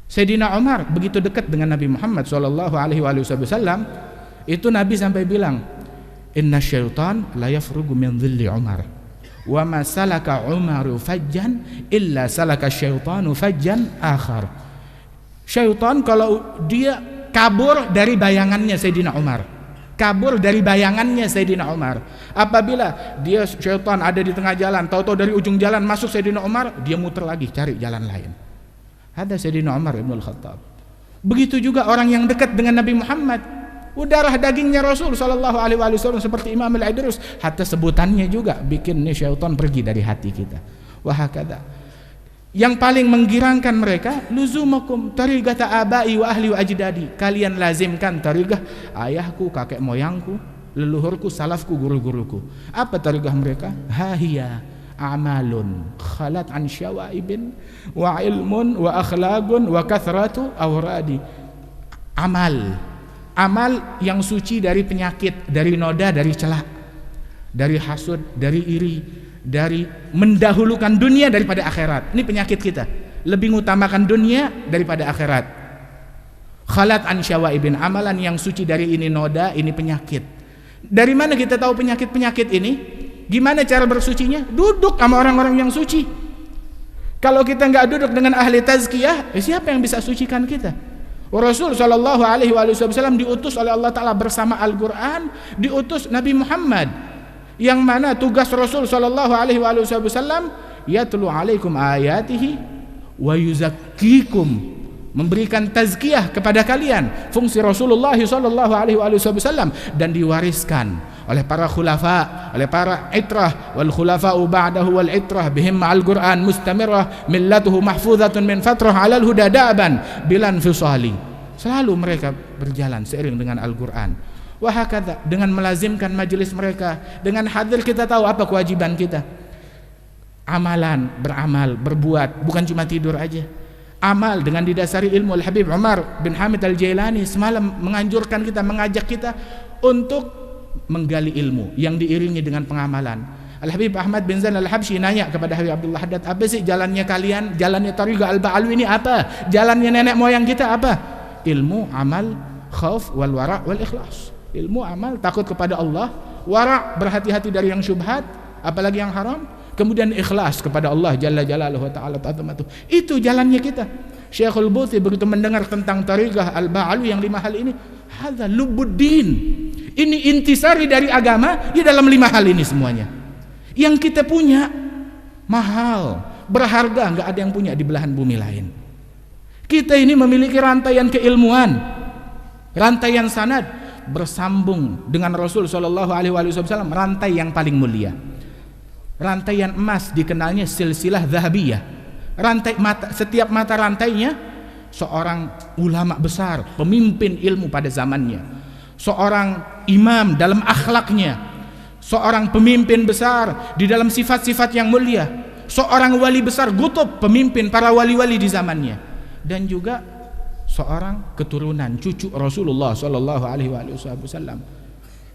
Sayyidina Umar begitu dekat dengan Nabi Muhammad sallallahu alaihi wasallam, itu Nabi sampai bilang, "Inna syaitan la yafrugu min dhilli Umar. Wa ma salaka Umaru fajjan illa salaka syaitanu fajjan akhar." Syaitan kalau dia kabur dari bayangannya Sayyidina Umar, kabur dari bayangannya Sayyidina Umar. Apabila dia syaitan ada di tengah jalan, tahu-tahu dari ujung jalan masuk Sayyidina Umar, dia muter lagi cari jalan lain. Ada Sayyidina Umar Ibn Al-Khattab. Begitu juga orang yang dekat dengan Nabi Muhammad, darah dagingnya Rasul sallallahu alaihi wasallam, seperti Imam Al-Idrus, hatta sebutannya juga bikin nih syaitan pergi dari hati kita. Wahakadha. Yang paling menggirangkan mereka, luzumakum tariqata abai wa ahli wa ajdadi. Kalian lazimkan tariqah ayahku, kakek moyangku, leluhurku, salafku, guru-guruku. Apa tariqah mereka? Hahiya amalun khalat an syawaibin wa ilmun wa akhlaqun wa kathratu awradi. Amal yang suci dari penyakit, dari noda, dari celak, dari hasud, dari iri, dari mendahulukan dunia daripada akhirat. Ini penyakit kita, lebih mengutamakan dunia daripada akhirat. Khalat an syawaibin, amalan yang suci dari ini noda, ini penyakit. Dari mana kita tahu penyakit-penyakit ini? Gimana cara bersucinya? Duduk sama orang-orang yang suci. Kalau kita nggak duduk dengan ahli tazkiyah, siapa yang bisa sucikan kita? Rasul sallallahu alaihi wasallam diutus oleh Allah Ta'ala bersama Al-Quran, diutus Nabi Muhammad, yang mana tugas Rasul sallallahu alaihi wasallam yatlu alaikum ayatihi wa yuzakkikum, memberikan tazkiyah kepada kalian. Fungsi Rasulullah sallallahu alaihi wasallam, dan diwariskan oleh para khulafa, oleh para itrah, wal khulafa'u ba'dahu wal itrah bihim ma'al Qur'an mustamirah millatuhu mahfuzatun min fatrah 'alal huda da'ban bilan fisali. Selalu mereka berjalan seiring dengan Al-Qur'an. Wa hakadha, dengan melazimkan majelis mereka, dengan hadir kita tahu apa kewajiban kita. Amalan, beramal, berbuat, bukan cuma tidur aja. Amal dengan didasari ilmu. Al-Habib Umar bin Hamid Al-Jailani semalam menganjurkan kita, mengajak kita untuk menggali ilmu yang diiringi dengan pengamalan. Al-Habib Ahmad bin Zain Al-Habsyi nanya kepada Habib Abdullah Haddad, apa sih jalannya kalian, jalannya Tariqah Al-Ba'alwi ini apa? Jalannya nenek moyang kita apa? Ilmu, amal, khauf, wal wara' wal ikhlas. Ilmu, amal, takut kepada Allah, wara', berhati-hati dari yang syubhat, apalagi yang haram, kemudian ikhlas kepada Allah Jalla Jalaluhu wa ta'ala ta'zamatuh. Itu jalannya kita. Syekhul Buthi begitu mendengar tentang Tariqah Al-Ba'alwi yang 5 hal ini, hadza lubuddin. Ini intisari dari agama di dalam 5 hal ini semuanya. Yang kita punya mahal, berharga, nggak ada yang punya di belahan bumi lain. Kita ini memiliki rantaian keilmuan, rantaian sanad bersambung dengan Rasul Shallallahu Alaihi Wasallam, rantai yang paling mulia. Rantaian emas dikenalnya silsilah zahabiyah. Setiap mata rantainya seorang ulama besar, pemimpin ilmu pada zamannya, seorang imam dalam akhlaknya, seorang pemimpin besar di dalam sifat-sifat yang mulia, seorang wali besar, gutub, pemimpin para wali-wali di zamannya, dan juga seorang keturunan cucu Rasulullah Sallallahu Alaihi Wasallam,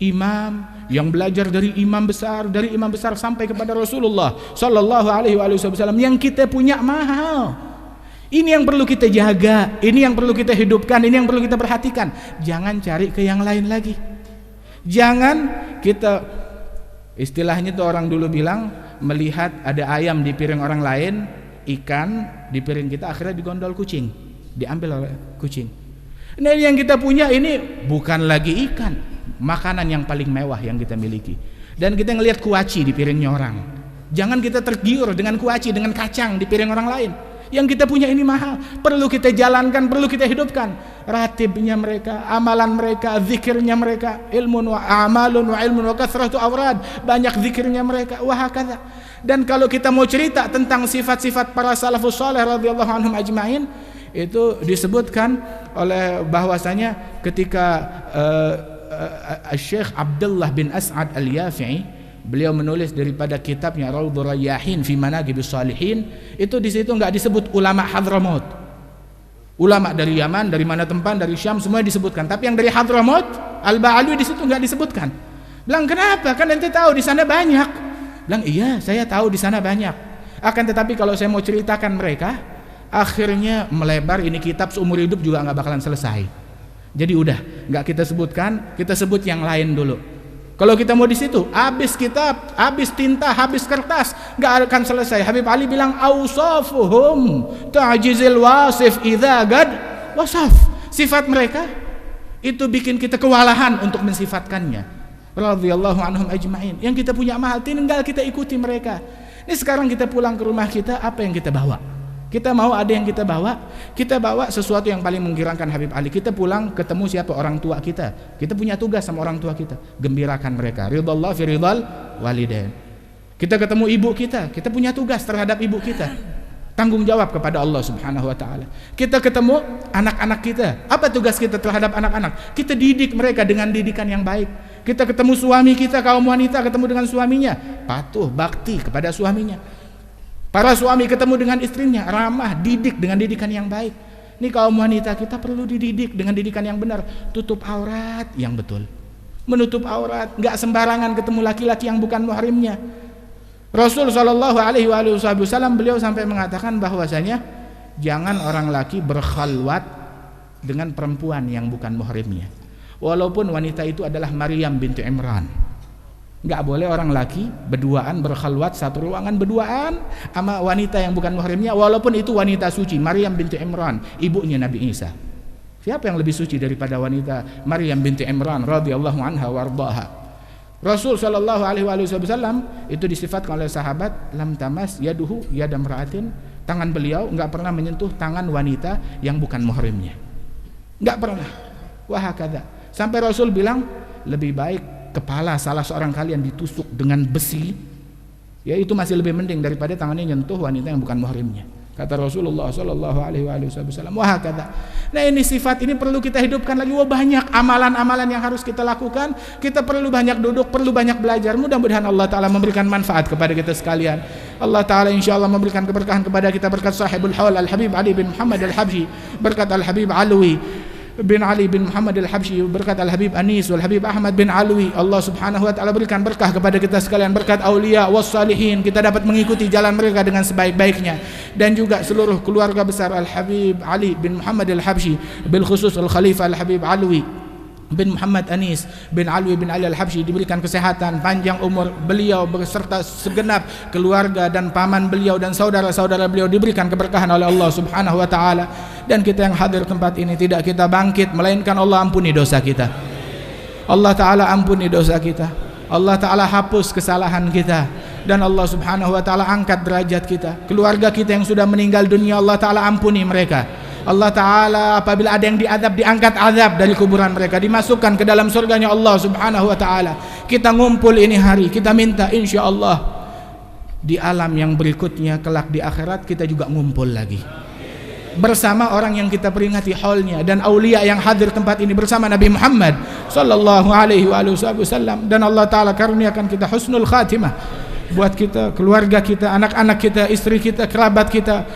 imam yang belajar dari imam besar sampai kepada Rasulullah Sallallahu Alaihi Wasallam, yang kita punya mahal. Ini yang perlu kita jaga, ini yang perlu kita hidupkan, ini yang perlu kita perhatikan. Jangan cari ke yang lain lagi. Jangan kita, istilahnya tuh orang dulu bilang, melihat ada ayam di piring orang lain, ikan di piring kita, akhirnya digondol kucing, diambil oleh kucing. Nah, yang kita punya ini bukan lagi ikan, makanan yang paling mewah yang kita miliki. Dan kita ngelihat kuaci di piringnya orang. Jangan kita tergiur dengan kuaci, dengan kacang di piring orang lain. Yang kita punya ini mahal, perlu kita jalankan, perlu kita hidupkan. Ratibnya mereka, amalan mereka, zikirnya mereka, ilmun wa amalun wa ilmun wa kathratu awrad, banyak zikirnya mereka, wa hakadha. Dan kalau kita mau cerita tentang sifat-sifat para salafus saleh radhiyallahu anhum ajma'in, itu disebutkan oleh bahwasanya ketika Syekh Abdullah bin As'ad Al-Yafi'i, beliau menulis daripada kitabnya Raudhur Rayyahin fi Manaqibus Shalihin, itu di situ enggak disebut ulama Hadramaut. Ulama dari Yaman, dari mana tempat, dari Syam, semua disebutkan. Tapi yang dari Hadramaut, Al-Ba'alwi di situ enggak disebutkan. Bilang, kenapa? Kan ente tahu di sana banyak. Bilang, iya, saya tahu di sana banyak. Akan tetapi kalau saya mau ceritakan mereka, Akhirnya melebar, ini kitab seumur hidup juga nggak bakalan selesai. Jadi udah nggak kita sebutkan, kita sebut yang lain dulu. Kalau kita mau di situ, habis kitab, habis tinta, habis kertas, nggak akan selesai. Habib Ali bilang, ausafuhum ta'jizil wasif idza gad wasaf. Sifat mereka itu bikin kita kewalahan untuk mensifatkannya. Radhiyallahu anhum ajma'in. Yang kita punya mahal, tinggal kita ikuti mereka. Ini sekarang kita pulang ke rumah kita, apa yang kita bawa? Kita mau ada yang kita bawa? Kita bawa sesuatu yang paling menggirangkan Habib Ali. Kita pulang ketemu siapa? Orang tua kita. Kita punya tugas sama orang tua kita, gembirakan mereka. Ridallah fi ridal walidain. Kita ketemu ibu kita punya tugas terhadap ibu kita. Tanggung jawab kepada Allah Subhanahu wa taala. Kita ketemu anak-anak kita. Apa tugas kita terhadap anak-anak? Kita didik mereka dengan didikan yang baik. Kita ketemu suami kita, kaum wanita ketemu dengan suaminya, patuh, bakti kepada suaminya. Para suami ketemu dengan istrinya, ramah, didik dengan didikan yang baik. Ini kaum wanita kita perlu dididik dengan didikan yang benar. Tutup aurat yang betul. Menutup aurat, enggak sembarangan ketemu laki-laki yang bukan muhrimnya. Rasul sallallahu alaihi wasallam beliau sampai mengatakan bahwasanya jangan orang laki berkhalwat dengan perempuan yang bukan muhrimnya. Walaupun wanita itu adalah Maryam binti Imran. Enggak boleh orang laki berduaan berkhalwat satu ruangan berduaan sama wanita yang bukan muhrimnya, walaupun itu wanita suci, Maryam binti Imran, ibunya Nabi Isa. Siapa yang lebih suci daripada wanita Maryam binti Imran radhiyallahu anha wardaha? Rasul sallallahu alaihi wasallam itu disifatkan oleh sahabat, lam tamas yaduhu yadam ra'atin, tangan beliau enggak pernah menyentuh tangan wanita yang bukan muhrimnya. Enggak pernah. Wahakadza. Sampai Rasul bilang lebih baik kepala salah seorang kalian ditusuk dengan besi, ya itu masih lebih mending daripada tangannya nyentuh wanita yang bukan muhrimnya, kata Rasulullah sallallahu alaihi wasallam. Wah kata. Nah ini sifat ini perlu kita hidupkan lagi. Wah banyak amalan-amalan yang harus kita lakukan. Kita perlu banyak duduk, perlu banyak belajar. Mudah-mudahan Allah Taala memberikan manfaat kepada kita sekalian. Allah Taala insyaallah memberikan keberkahan kepada kita berkat sahibul haul Al Habib Ali bin Muhammad Al Habsyi, berkat Al Habib Alwi bin Ali bin Muhammad Al-Habsyi, berkat Al-Habib Anis wal Habib Ahmad bin Alwi. Allah Subhanahu wa taala berikan berkah kepada kita sekalian, berkat aulia wassalihin, kita dapat mengikuti jalan mereka dengan sebaik-baiknya, dan juga seluruh keluarga besar Al-Habib Ali bin Muhammad Al-Habsyi, bil khusus Al-Khalifah Al-Habib Alwi bin Muhammad Anis bin Alwi bin Ali Al-Habsyi, diberikan kesehatan, panjang umur beliau beserta segenap keluarga dan paman beliau dan saudara-saudara beliau, diberikan keberkahan oleh Allah Subhanahu wa taala. Dan kita yang hadir tempat ini tidak kita bangkit, melainkan Allah ampuni dosa kita. Allah Ta'ala ampuni dosa kita. Allah Ta'ala hapus kesalahan kita. Dan Allah Subhanahu wa taala angkat derajat kita. Keluarga kita yang sudah meninggal dunia, Allah Ta'ala ampuni mereka. Allah Ta'ala apabila ada yang diadab, diangkat azab dari kuburan mereka, dimasukkan ke dalam surganya Allah Subhanahu wa taala. Kita ngumpul ini hari, kita minta insya Allah di alam yang berikutnya kelak di akhirat kita juga ngumpul lagi bersama orang yang kita peringati haulnya dan aulia yang hadir tempat ini bersama Nabi Muhammad sallallahu alaihi wasallam. Dan Allah Ta'ala karuniakan kita husnul khatimah buat kita, keluarga kita, anak-anak kita, istri kita, kerabat kita,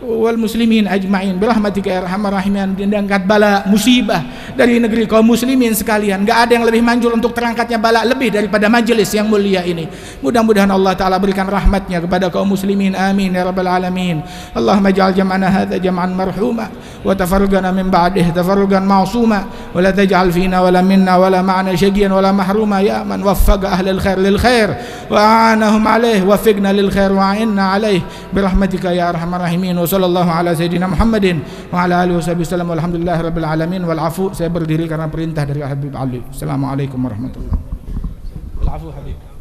wal muslimin ajma'in birahmatika ya arhamar rahimin. Dan angkat bala musibah dari negeri kaum muslimin sekalian. Enggak ada yang lebih manjur untuk terangkatnya bala lebih daripada majelis yang mulia ini. Mudah-mudahan Allah Ta'ala berikan rahmatnya kepada kaum muslimin, amin ya rabbal alamin. Allahumma ja'al jam'ana hadha jam'an marhuma wa tafarrugana min ba'dih tafarrugan ma'suma wa la taj'al fina wa la minna wa la ma'ana syaqiyan wa la mahruma ya man waffaqa ahlal khair lil khair wa a'anahum alaih waffiqna lil khair wa a'inna alaih birahmatika ya arhamar rahimin. Sallallahu ala sayyidina Muhammadin wa ala alihi wasallam walhamdulillahi rabbil alamin wal afu. Saya berdiri karena perintah dari Habib Ali. Assalamualaikum warahmatullahi wabarakatuh. Wal afu Habib.